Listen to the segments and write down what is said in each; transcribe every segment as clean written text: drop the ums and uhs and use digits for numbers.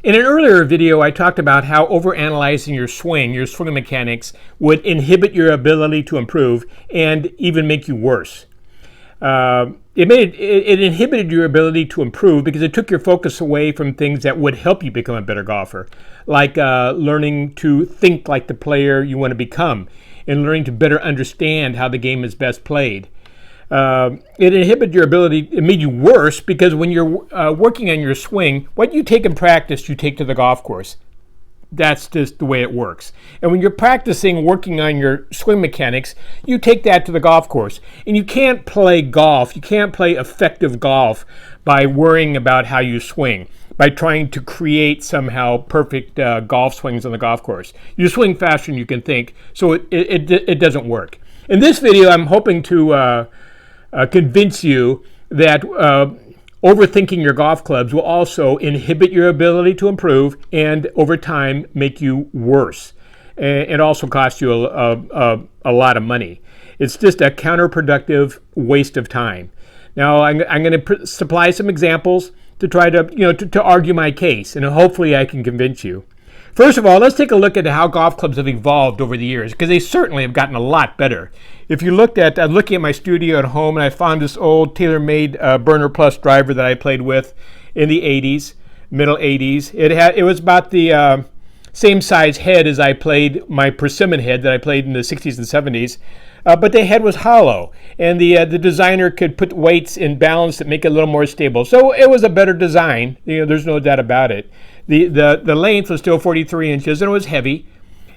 In an earlier video, I talked about how overanalyzing your swing mechanics, would inhibit your ability to improve and even make you worse. It inhibited your ability to improve because it took your focus away from things that would help you become a better golfer, like learning to think like the player you want to become and learning to better understand how the game is best played. It inhibited your ability. It made you worse because when you're working on your swing, what you take in practice, you take to the golf course. That's just the way it works. And when you're practicing working on your swing mechanics, you take that to the golf course. And you can't play golf. You can't play effective golf by worrying about how you swing, by trying to create somehow perfect golf swings on the golf course. You swing faster than you can think, so it doesn't work. In this video, I'm hoping to convince you that overthinking your golf clubs will also inhibit your ability to improve and over time make you worse and also cost you a lot of money. It's just a counterproductive waste of time. Now I'm going to supply some examples to try to to argue my case, and hopefully I can convince you. First of all, let's take a look at how golf clubs have evolved over the years, because they certainly have gotten a lot better. If you looked at, I'm looking at my studio at home, and I found this old TaylorMade Burner Plus driver that I played with in the 80s, middle 80s. It was about the same size head as I played my Persimmon head that I played in the 60s and 70s, but the head was hollow, and the designer could put weights in balance that make it a little more stable. So it was a better design. There's no doubt about it. The length was still 43 inches, and it was heavy,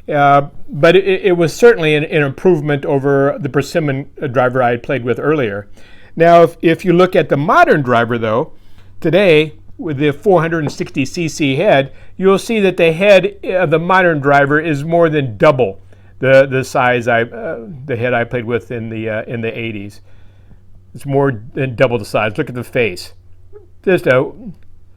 but it was certainly an improvement over the Persimmon driver I had played with earlier. Now, if you look at the modern driver, though, today, with the 460cc head, you'll see that the head of the modern driver is more than double the size the head I played with in the 80s. It's more than double the size. Look at the face. Just a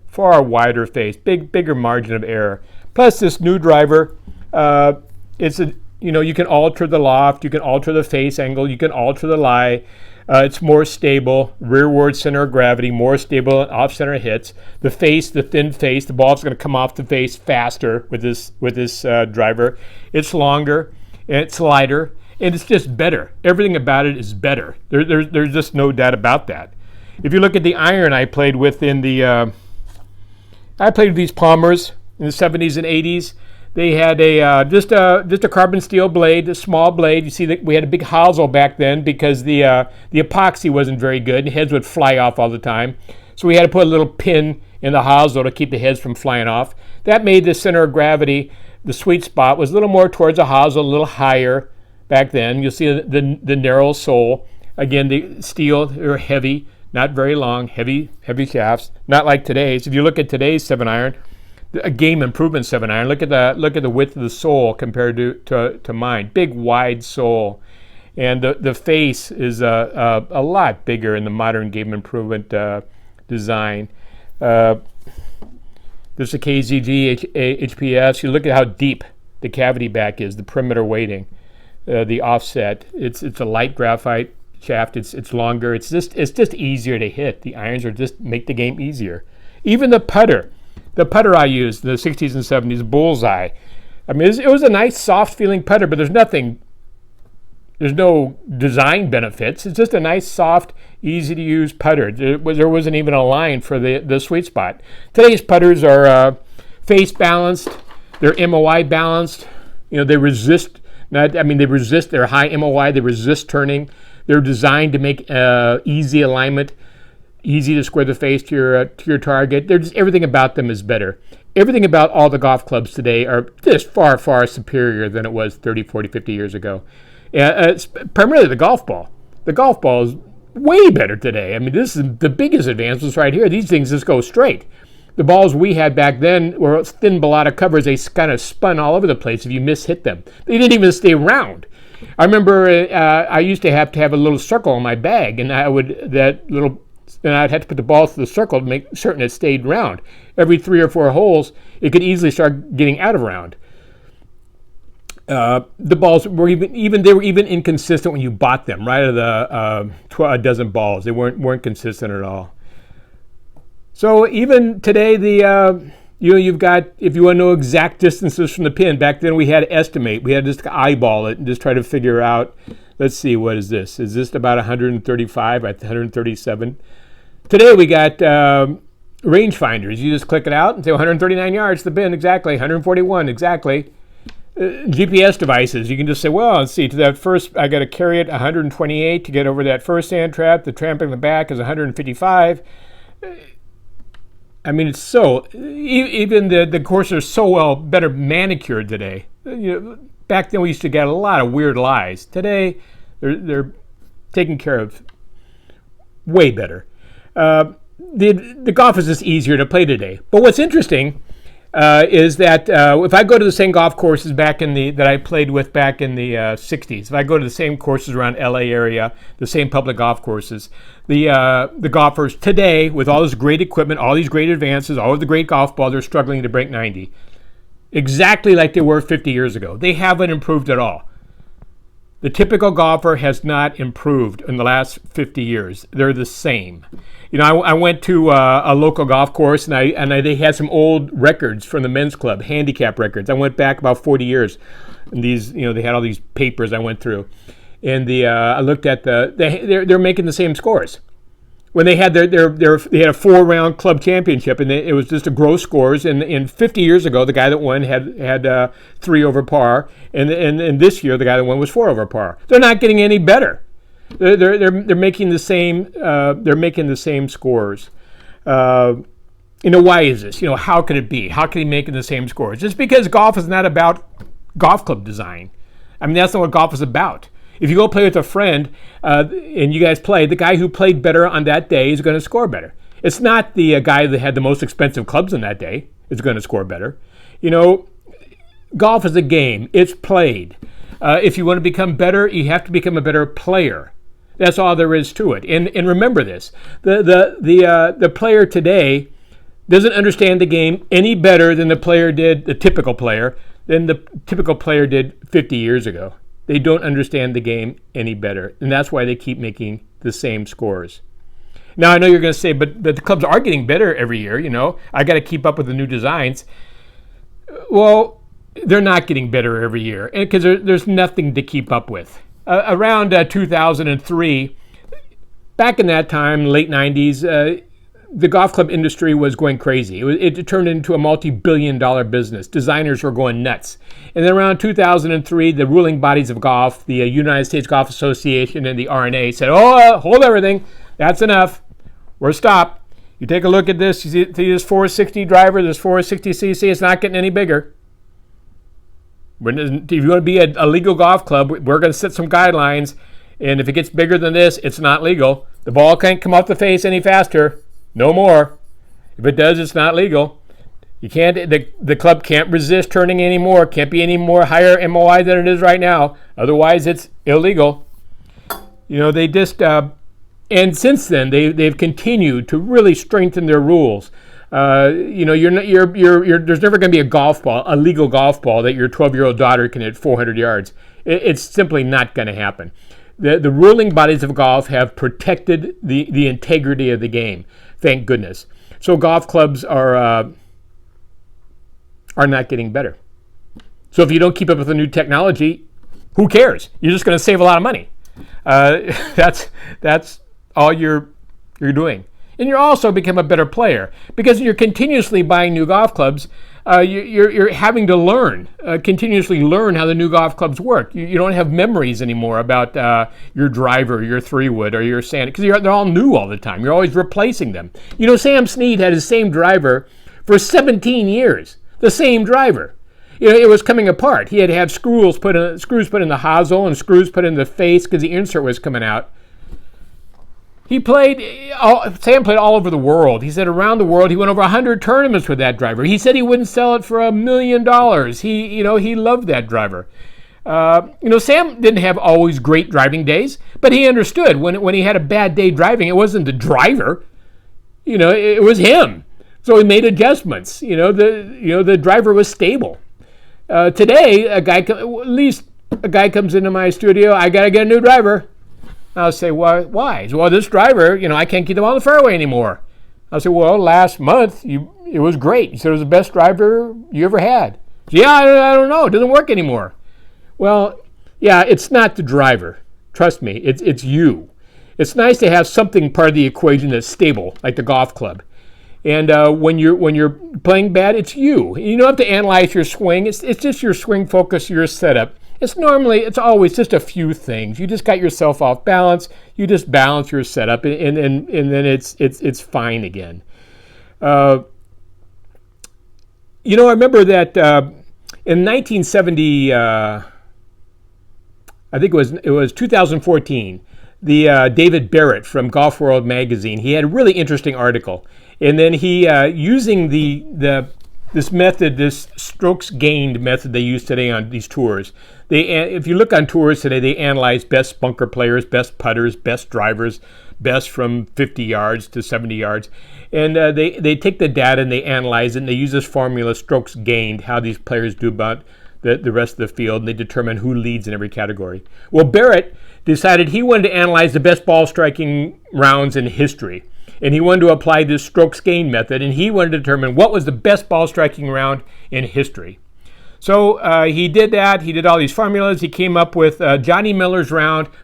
far wider face, bigger margin of error. Plus, this new driver, you can alter the loft, you can alter the face angle, you can alter the lie. It's more stable, rearward center of gravity, more stable and off-center hits. The face, the thin face, the ball's going to come off the face faster with this driver. It's longer, and it's lighter, and it's just better. Everything about it is better. There's just no doubt about that. If you look at the iron I played with I played with these Palmers in the 70s and 80s. They had just a carbon steel blade, a small blade. You see that we had a big hosel back then because the epoxy wasn't very good. The heads would fly off all the time. So we had to put a little pin in the hosel to keep the heads from flying off. That made the center of gravity, the sweet spot, was a little more towards the hosel, a little higher back then. You'll see the narrow sole. Again, the steel, they're heavy. Not very long, heavy shafts. Not like today's. If you look at today's 7-iron, a game improvement 7-iron, look at the width of the sole compared to mine. Big, wide sole, and the face is a lot bigger in the modern game improvement design. There's a KZG HPS. You look at how deep the cavity back is, the perimeter weighting, the offset. It's a light graphite shaft. It's longer. It's just easier to hit. The irons just make the game easier. Even the putter I used in the 60s and 70s, Bullseye. I mean, it was a nice soft feeling putter, but there's no design benefits. It's just a nice soft, easy to use putter. There wasn't even a line for the sweet spot. Today's putters are face balanced. They're MOI balanced. They resist. They resist. They're high MOI. They resist turning. They're designed to make easy alignment, easy to square the face to your target. Everything about them is better. Everything about all the golf clubs today are just far, far superior than it was 30, 40, 50 years ago. It's primarily the golf ball. The golf ball is way better today. I mean, this is the biggest advancements right here. These things just go straight. The balls we had back then were thin balata covers. They kind of spun all over the place if you mishit them. They didn't even stay round. I remember I used to have a little circle in my bag, and I'd have to put the ball through the circle to make certain it stayed round. Every 3 or 4 holes, it could easily start getting out of round. The balls were even inconsistent when you bought them. Right out of a dozen balls, they weren't consistent at all. So even today, You've got, if you want to know exact distances from the pin, back then we had to estimate. We had to just eyeball it and just try to figure out, let's see, what is this? Is this about 135, 137? Today we got rangefinders. You just click it out and say 139 yards to the pin, exactly, 141, exactly. GPS devices, you can just say, well, let's see, to that first, I got to carry it 128 to get over that first sand trap. The tramp in the back is 155. I mean, it's so, even the courses are so well better manicured today. Back then we used to get a lot of weird lies. Today, they're taken care of way better. The golf is just easier to play today. But what's interesting is that if I go to the same golf courses that I played with back in the 60s, if I go to the same courses around LA area, the same public golf courses, the golfers today, with all this great equipment, all these great advances, all of the great golf ball, they're struggling to break 90. Exactly like they were 50 years ago. They haven't improved at all. The typical golfer has not improved in the last 50 years. They're the same. I went to a local golf course, and they had some old records from the men's club, handicap records. I went back about 40 years, and these, they had all these papers I went through, and I looked at they're making the same scores. When they had they had a 4-round club championship, and it was just a gross scores. And 50 years ago, the guy that won had 3 over par, and this year the guy that won was 4 over par. They're not getting any better. They're making the same scores. Why is this? How could it be? How can he make the same scores? Just because golf is not about golf club design. I mean, that's not what golf is about. If you go play with a friend and you guys play, the guy who played better on that day is going to score better. It's not the guy that had the most expensive clubs on that day is going to score better. Golf is a game. It's played. If you want to become better, you have to become a better player. That's all there is to it. And remember this: the player today doesn't understand the game any better than the typical player did 50 years ago. They don't understand the game any better, and that's why they keep making the same scores. Now, I know you're going to say, but the clubs are getting better every year. I got to keep up with the new designs. Well, they're not getting better every year, because there's nothing to keep up with. Around 2003, back in that time, late 90s, the golf club industry was going crazy. It turned into a multi-billion-dollar business. Designers were going nuts. And then around 2003, the ruling bodies of golf, the United States Golf Association and the R&A said, hold everything. That's enough. We're stopped. You take a look at this. You see this 460 driver, this 460cc. It's not getting any bigger. If you want to be a legal golf club, we're going to set some guidelines. And if it gets bigger than this, it's not legal. The ball can't come off the face any faster. No more. If it does, it's not legal. You can't. The club can't resist turning anymore. Can't be any more higher MOI than it is right now. Otherwise, it's illegal. They just and since then they've continued to really strengthen their rules. There's never going to be a legal golf ball that your 12-year-old daughter can hit 400 yards. It's simply not going to happen. The ruling bodies of golf have protected the integrity of the game. Thank goodness. So golf clubs are not getting better. So if you don't keep up with the new technology, who cares? You're just going to save a lot of money. That's all you're doing. And you also become a better player because you're continuously buying new golf clubs. You're having to continuously learn how the new golf clubs work. You don't have memories anymore about your driver, your 3-wood, or your sand, because they're all new all the time. You're always replacing them. Sam Snead had his same driver for 17 years. The same driver. It was coming apart. He had to have screws put in the hosel and screws put in the face because the insert was coming out. Sam played all over the world. He said around the world he went over 100 tournaments with that driver. He said he wouldn't sell it for $1 million. He loved that driver. Sam didn't have always great driving days, but he understood when he had a bad day driving, it wasn't the driver. It was him. So he made adjustments. The driver was stable. Today, a guy comes into my studio. I got to get a new driver. I'll say, why? Well, this driver, I can't keep him on the fairway anymore. I'll say, well, last month you It was great. He said it was the best driver you ever had. Yeah, I don't know. It doesn't work anymore. Well, yeah, it's not the driver. Trust me, it's you. It's nice to have something part of the equation that's stable, like the golf club. And when you're playing bad, it's you. You don't have to analyze your swing. It's just your swing focus, your setup. It's always just a few things. You just got yourself off balance. You just balance your setup, and then it's fine again. I remember that in 1970, I think it was 2014. The David Barrett from Golf World magazine, he had a really interesting article, and then he using this method, this strokes gained method they use today on these tours. If you look on tours today, they analyze best bunker players, best putters, best drivers, best from 50 yards to 70 yards. And they take the data and they analyze it, and they use this formula, strokes gained, how these players do about the rest of the field, and they determine who leads in every category. Well, Barrett decided he wanted to analyze the best ball striking rounds in history. And he wanted to apply this strokes gained method, and he wanted to determine what was the best ball striking round in history. So he did that. He did all these formulas. He came up with Johnny Miller's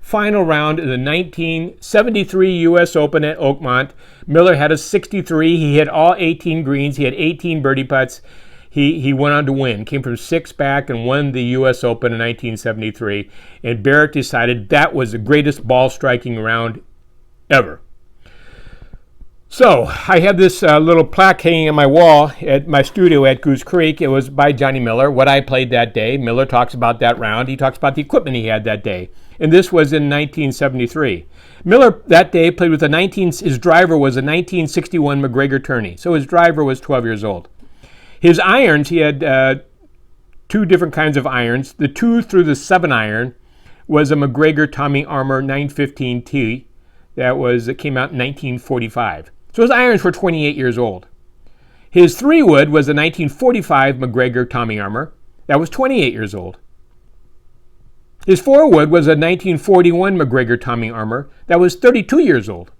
final round in the 1973 U.S. Open at Oakmont. Miller had a 63. He hit all 18 greens. He had 18 birdie putts. He went on to win. Came from 6 back and won the U.S. Open in 1973. And Barrett decided that was the greatest ball striking round ever. So I have this little plaque hanging on my wall at my studio at Goose Creek. It was by Johnny Miller, what I played that day. Miller talks about that round. He talks about the equipment he had that day. And this was in 1973. Miller that day played with his driver was a 1961 McGregor Tourney. So his driver was 12 years old. His irons, he had 2 different kinds of irons. The 2 through the 7 iron was a McGregor Tommy Armour 915T that came out in 1945. So his irons were 28 years old. His 3-wood was a 1945 McGregor Tommy Armour. That was 28 years old. His 4-wood was a 1941 McGregor Tommy Armour. That was 32 years old.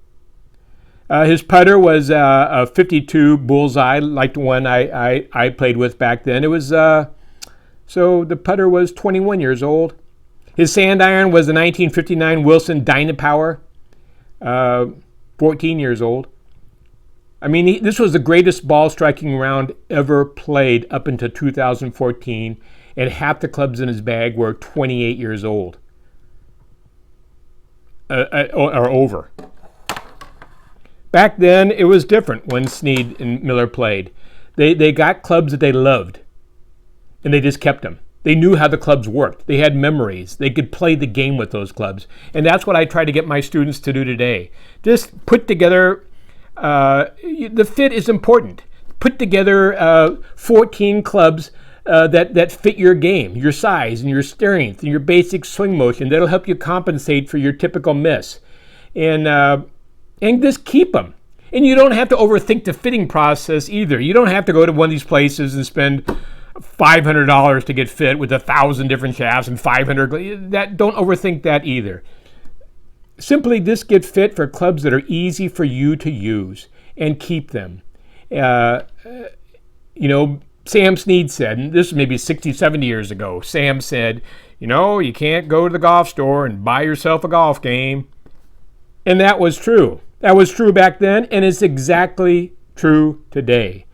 His putter was a 52 Bullseye, like the one I played with back then. It was so the putter was 21 years old. His sand iron was the 1959 Wilson Dynapower, 14 years old. I mean, this was the greatest ball striking round ever played up until 2014, and half the clubs in his bag were 28 years old or over. Back then, it was different when Snead and Miller played. They got clubs that they loved, and they just kept them. They knew how the clubs worked. They had memories. They could play the game with those clubs. And that's what I try to get my students to do today. Just put together, the fit is important. Put together 14 clubs that fit your game, your size and your strength and your basic swing motion. That'll help you compensate for your typical miss. And just keep them. And you don't have to overthink the fitting process either. You don't have to go to one of these places and spend $500 to get fit with 1,000 different shafts and 500. Don't overthink that either. Simply just get fit for clubs that are easy for you to use and keep them. Sam Snead said, and this was maybe 60, 70 years ago, Sam said, you can't go to the golf store and buy yourself a golf game. And that was true. That was true back then, and it's exactly true today.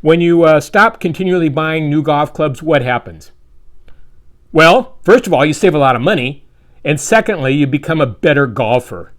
When you stop continually buying new golf clubs, what happens? Well, first of all, you save a lot of money, and secondly, you become a better golfer.